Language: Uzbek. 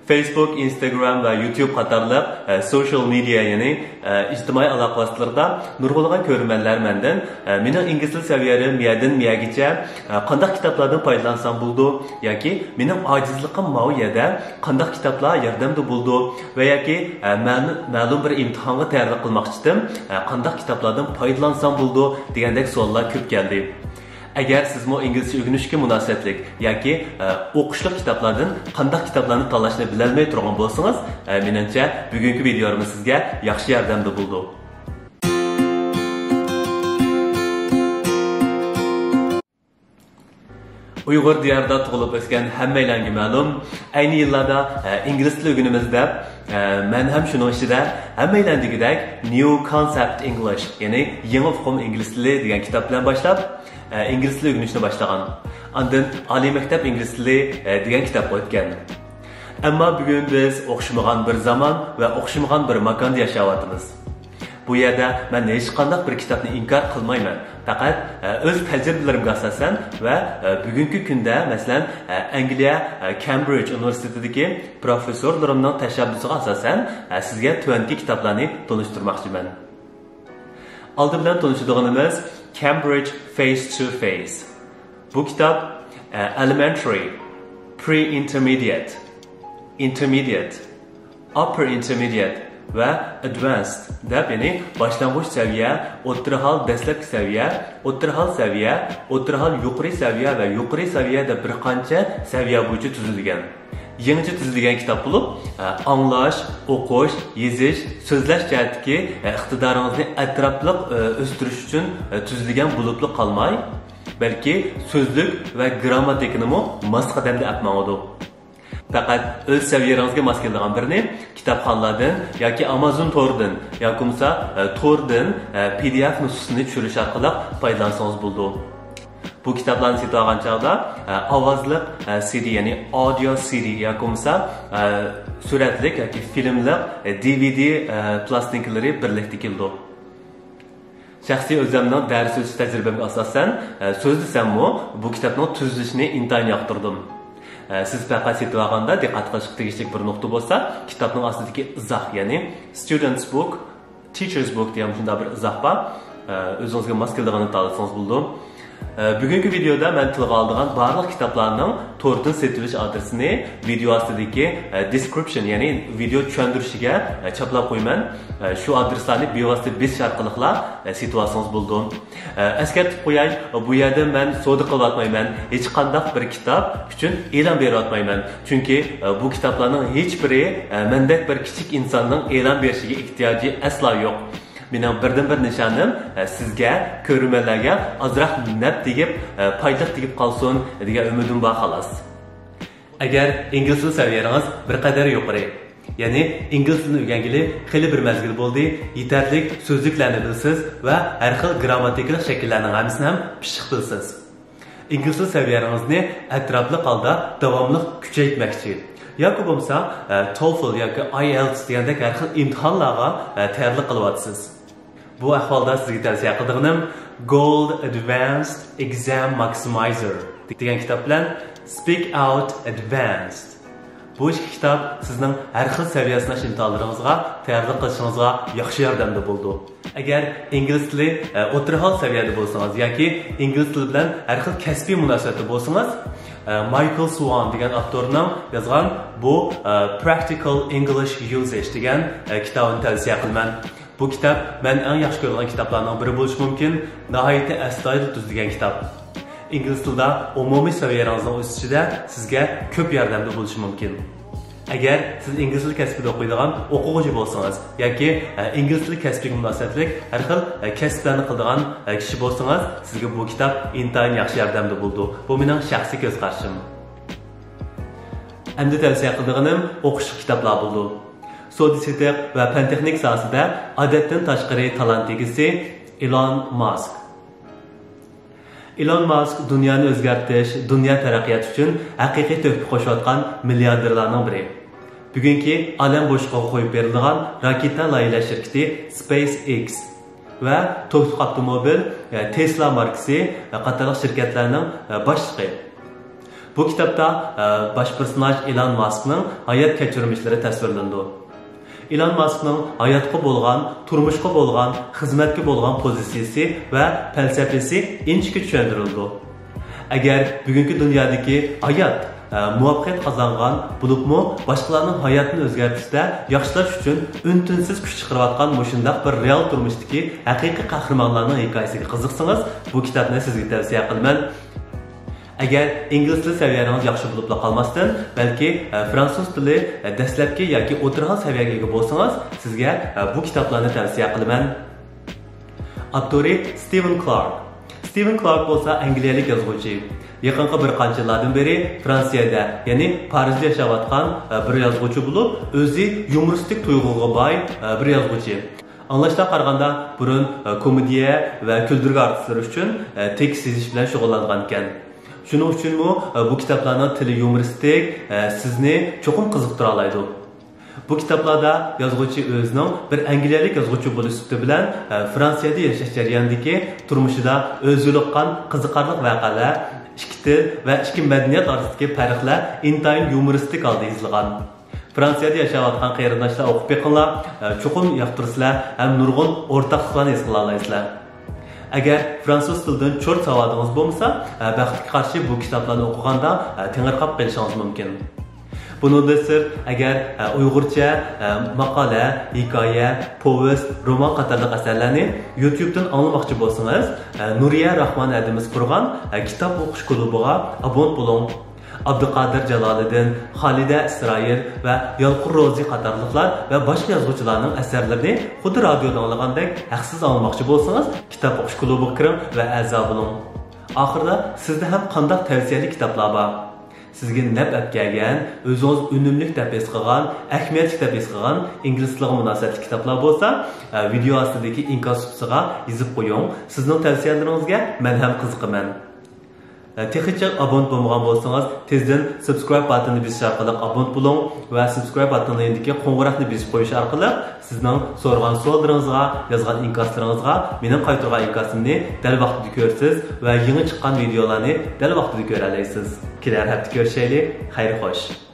Facebook, Instagram va YouTube qatorliq social media, ya'ni ijtimoiy aloqa vositalarida nurg'ulg'an ko'rmanlar mendan mening ingliz til saviyam miyadan miyagacha qanday kitoblardan foydalansam bo'ldi yoki mening ojizligim maviyada qanday kitoblar yordamda bo'ldi va yoki ma'lum bir imtihonga tayyorlik qilmoqchidim qanday kitoblardan foydalansam bo'ldi degandek savollar ko'p keldi. Agar siz mo inglizcha o'rganishga munosabatlik yoki o'qishli kitoblardan qanday kitoblarni tanlashni bilolmay turgan bo'lsangiz, menimcha bugungi videomiz sizga yaxshi yordamda bo'ldi. Uyg'ur diyorida tug'ilib o'sgan hammalarga ma'lum, ayni yillarda ingliz tili o'rganimizda men ham shuning ichida hammalardagidek New Concept English, ya'ni yangi muhim ingliz tili degan kitob bilan boshlab ingliz tili o'rganishni boshlagan. Ondan oliy maktab ingliz tili degan kitob o'tgan. Ammo bugun biz o'xshamagan bir zamon va o'xshamagan bir makonda yashayapmiz. Bu yerda men hech qanday bir kitobni inkor qilmayman. Faqat o'z tajribalarimga asosan va bugungi kunda masalan Angliya Cambridge universitetidagi professorlarimning tashabbusiga asosan sizga tuanki kitoblarni tanishtirmoqchiman. Oldi bilan tanishadiganimiz Cambridge Face to Face. Bu kitob elementary, pre-intermediate, intermediate, upper intermediate ve advanced deb, ya'ni boshlang'ich saviya, o'rta hal, dastlabki saviya, o'rta hal saviya, o'rta hal yuqori saviya va yuqori saviya deb bir qancha saviya bo'yicha tuzilgan. Yangicha tuzilgan kitob bo'lib, anglash, o'qish, yozish, so'zlash jihatdagi iqtidoringizni atrofliq o'stirish uchun tuzilgan bo'libli qolmay, balki so'zlik va grammatikani mos qadamda apmag'udi. Faqat o'z saviyangizga mos keladigan birini kitobxonlardan yoki Amazon Tor'dan yoki bo'lmasa Tor'dan PDF nusxasini tushirish orqali foydalansangiz bo'ldi. Bu kitoblarni sotib olgan chog'da ovozli CD, ya'ni audio CD yoki bo'lmasa suratlik yoki filmlik DVD plastinkalari birlikda keldi. Shaxsiy o'zimning dars o'tish tajribamga asosan so'z desammi, bu kitobning tuzilishini intayin yoqtirdim. Siz faqat sotib olganda diqqat qilish tegishli bir nuqta bo'lsa, kitobning ostidagi izoh, ya'ni student's book, teacher's book degan shunday bir izoh bor. O'zingizga mos kelganini tanlasangiz bo'ldi. Bugungi videoda men tilga oladigan barliq kitoblarning Tor'dan sotilish adresini video ostidagi description, ya'ni video tushuntirishiga chaplab qo'yman. Shu adreslarni bevosita besish orqali sotib olsangiz bo'ldi. Eskartib qo'yay, bu yerda men savdo qilyapmayman. Hech qanday bir kitob uchun e'lon beryapmayman. Chunki bu kitoblarning hech biri mendek bir kichik insonning e'lon berishiga ehtiyoji aslo yo'q. Mening birdan-bir nishonim sizga, ko'rmanlarga ozroq naf tegib, foyda tegib qolsin degan umidim bor xolos. Agar ingliz tili saviyangiz bir qadar yuqori, ya'ni ingliz tilini o'rgangili xili bir mazgil bo'ldi, yetarli so'zliklarni bilsiz va har xil grammatikalik shakllarning hammasini ham pishiq bilsiz. Ingliz tili saviyangizni atrofli holda davomli kuchaytirmoqchi yoki bo'lmasa TOEFL yoki IELTS degandek har xil imtihonlarga tayyorlik qilyapsiz. Bu ahvolda sizga tavsiya qilganim Gold Advanced Exam Maximizer degan kitob bilan Speak Out Advanced. Bu ikki kitob sizning har xil saviyasini imtihonlaringizga tayyorlik qilishingizga yaxshi yordamda bo'ldi. Agar ingliz tili o'rta hal saviyada bo'lsangiz yoki ingliz tili bilan har xil kasbiy munosabatda bo'lsangiz, Michael Swan degan avtorning yozgan bu Practical English Usage degan kitobni tavsiya qilaman. Bu kitob men eng yaxshi ko'rgan kitoblarning biri bo'lishi mumkin. Nihoyatda astoydil tuzilgan kitob. Ingliz tilida umumiy saviyangizning o'sishida sizga ko'p yordamda bo'lishi mumkin. Agar siz ingliz tili kasbida o'qiydigan o'quvchi bo'lsangiz yoki ingliz tili kasbiga munosabatlik har xil kasblarni qiladigan kishi bo'lsangiz, sizga bu kitob intayin yaxshi yordamda bo'ldi. Bu mening shaxsiy ko'z qarashim. Endi tavsiya qilganim o'qish kitoblar bo'ldi. Sodislik va fan-texnik sohasida odatdan tashqari talant egasi Elon Musk. Elon Musk dunyoni o'zgartirish, dunyo taraqqiyoti uchun haqiqiy tuhfa qo'shayotgan milliarderlarning biri. Bugungi olam bo'shligiga qo'yib berilgan raketa loyihalash shirkati SpaceX va to'xtaq avtomobil Tesla markasi qatorliq shirkatlarning boshlig'i. Bu kitapda baş personaj Elon Musk'ның hayat keçirmişleri tasvirlandi. Elon Musk'ның hayatqa bo'lgan, turmushqa bo'lgan, xizmatga bo'lgan pozitsiyasi va falsafasi inchki tushuntirildi. Agar bugungi dunyodagi hayot muvaffaqiyat qozongan bo'libmi, boshqalarning hayotini o'zgartirishda yaxshilash uchun untinsiz kuch chiqarayotgan mushundaq bir real turmushdagi haqiqiy qahramonlarning hikoyasiga qiziqsangiz, bu kitobni sizga tavsiya qilaman. Agar ingliz tili saviyangiz yaxshi bo'lib qolmasdan, balki fransuz tili dastlabki yoki o'tirgan saviyaga ega bo'lsangiz, sizga bu kitoblarni tavsiya qilaman. Avtori Steven Clark. Steven Clark bo'lsa angliyalik yozuvchi. Yaqinqi bir qancha yillardan beri Fransiyada, ya'ni Parijda yashayotgan bir yozuvchi bo'lib, o'zi yumoristik tuyg'uga boy bir yozuvchi. Anglashdan qaraganda burun komediya va kuldirgi artistlar uchun tekst yozish bilan shug'ullangan ekan. Shuning uchun bu kitoblarning tili yumoristik, sizni cho'qim qiziqtira oladi. Bu kitoblarda yozuvchi o'zining bir angliyalik yozuvchi bo'lish sifati bilan Fransiyada yashash jarayonidagi turmushida o'zilikkan qiziqarli voqealar, ikki til va ikki madaniyat orasidagi farqlar intayin yumoristik holda yozilgan. Fransiyada yashayotgan qarindoshlar o'qib beqinglar, cho'qim yoqtirsizlar ham nurg'un o'rtaqliklarni his qila olasizlar. Agar fransuz tilidan cho'rt savodingiz bo'lmasa, baxtga qarshi bu kitoblarni o'qiganda tengirqab qolishingiz mumkin. Bundan sir, agar Uyg'urcha maqola, hikoya, povest, roman qatorli asarlarni YouTube'dan anglamoqchi bo'lsangiz, Nuriya Rahmon adimiz qurgan kitob o'qish klubiga abon bo'ling. Abduqodir Jaloliddin, Xolida Isroil va Yalqur Ro'zi qatorliqlar va boshqa yozuvchilarning asarlarini xuddi radioda anglagandek haqsiz anglamoqchi bo'lsangiz, kitob o'qish klubiga kiring va a'zo bo'ling. Oxirida sizda ham qanday tavsiyali kitoblar bor? Sizga nafat kelgan, o'zingiz unumli deb his qilgan, ahamiyatli deb his qilgan ingliz tiliga munosabatli kitoblar bo'lsa, video ostidagi inkas qutisiga yozib qo'ying. Sizning tavsiyalaringizga men ham qiziqaman. Texnicha abon bo'lmagan bo'lsangiz, tezdan subscribe butonini bosish orqali abon bo'ling va subscribe butonidagi qo'ng'iroqni bosib qo'yish orqali sizning so'ragan savollaringizga, yozgan inkaslaringizga mening qaytargan inkasimni dal vaqtida ko'rsiz va yangi chiqqan videolarni dal vaqtida ko'ra olasiz. Kelar hafta ko'rishaylik. Xayr xo'sh.